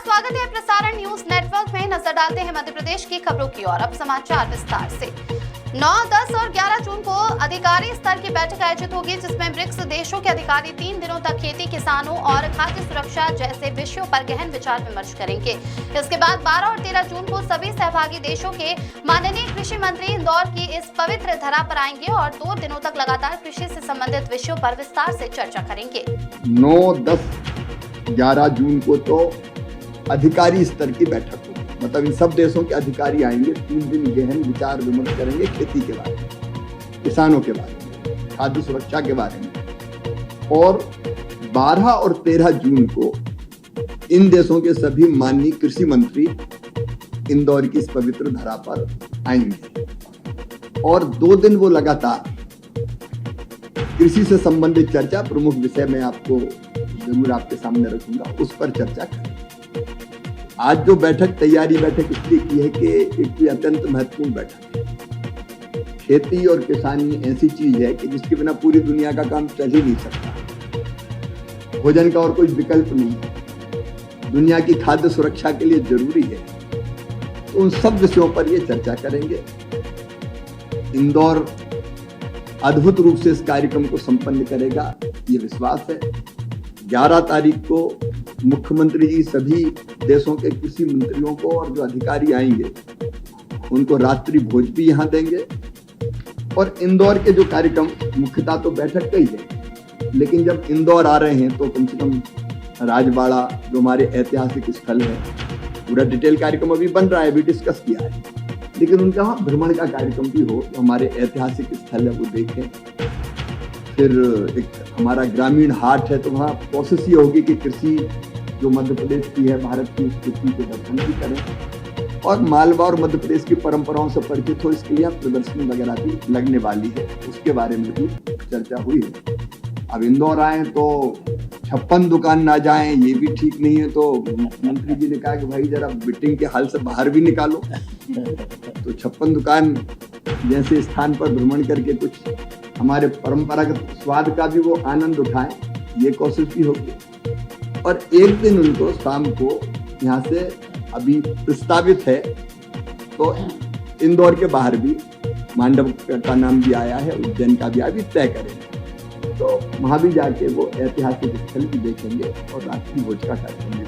स्वागत है प्रसारण न्यूज नेटवर्क में। नजर डालते हैं मध्य प्रदेश की खबरों की ओर। अब समाचार विस्तार से। 9, 10 और 11 जून को अधिकारी स्तर की बैठक आयोजित होगी, जिसमें ब्रिक्स देशों के अधिकारी 3 दिनों तक खेती, किसानों और खाद्य सुरक्षा जैसे विषयों पर गहन विचार विमर्श करेंगे। इसके बाद 12 और 13 जून को सभी सहभागी देशों के माननीय कृषि मंत्री इंदौर की इस पवित्र धरा पर आएंगे और 2 दिनों तक लगातार कृषि से संबंधित विषयों पर विस्तार से चर्चा करेंगे। 9, 10, 11 जून को तो अधिकारी स्तर की बैठक होगी, मतलब इन सब देशों के अधिकारी आएंगे। 3 दिन गहन विचार विमर्श करेंगे खेती के बारे में, किसानों के बारे में, खाद्य सुरक्षा के बारे में। और 12 और 13 जून को इन देशों के सभी माननीय कृषि मंत्री इंदौर की इस पवित्र धरा पर आएंगे और 2 दिन वो लगातार कृषि से संबंधित चर्चा, प्रमुख विषय मैं आपको जरूर आपके सामने रखूंगा, उस पर चर्चा करें। आज जो बैठक, तैयारी बैठक इसलिए की है कि एक अत्यंत महत्वपूर्ण बैठक है। खेती और किसानी ऐसी चीज है कि जिसके बिना पूरी दुनिया का काम चल ही नहीं सकता। भोजन का और कोई विकल्प नहीं है, दुनिया की खाद्य सुरक्षा के लिए जरूरी है। तो उन सब विषयों पर ये चर्चा करेंगे। इंदौर अद्भुत रूप से इस कार्यक्रम को संपन्न करेगा, ये विश्वास है। 11 तारीख को मुख्यमंत्री जी सभी देशों के कृषि मंत्रियों को और जो अधिकारी आएंगे उनको रात्रि भोज भी यहाँ देंगे। और इंदौर के जो कार्यक्रम, मुख्यतः तो बैठक का ही है, लेकिन जब इंदौर आ रहे हैं तो कम से कम राजबाड़ा जो हमारे ऐतिहासिक स्थल है, पूरा डिटेल कार्यक्रम अभी बन रहा है, अभी डिस्कस किया है, लेकिन उनका वहाँ भ्रमण का कार्यक्रम भी हो, तो हमारे ऐतिहासिक स्थल है वो देखें। फिर एक हमारा ग्रामीण हाट है, तो वहाँ कोशिश ये होगी कि कृषि जो मध्य प्रदेश की है, भारत की, उस कृषि के दर्शन भी करें और मालवा और मध्य प्रदेश की परंपराओं से परिचित हो। इसके लिए प्रदर्शनी वगैरह भी लगने वाली है, उसके बारे में भी चर्चा हुई है। अब इंदौर आए तो 56 दुकान ना जाएं, ये भी ठीक नहीं है। तो मंत्री जी ने कहा कि भाई जरा बिटिंग के हाल से बाहर भी निकालो। तो 56 दुकान जैसे स्थान पर भ्रमण करके कुछ हमारे परंपरागत स्वाद का भी वो आनंद उठाएं, ये कोशिश भी होगी। और एक दिन उनको शाम को यहाँ से अभी प्रस्तावित है, तो इंदौर के बाहर भी मांडव का नाम भी आया है, उज्जैन का भी अभी तय करेंगे। तो वहां भी जाके वो ऐतिहासिक स्थल भी देखेंगे और रात्रि भोज का कार्यक्रम भी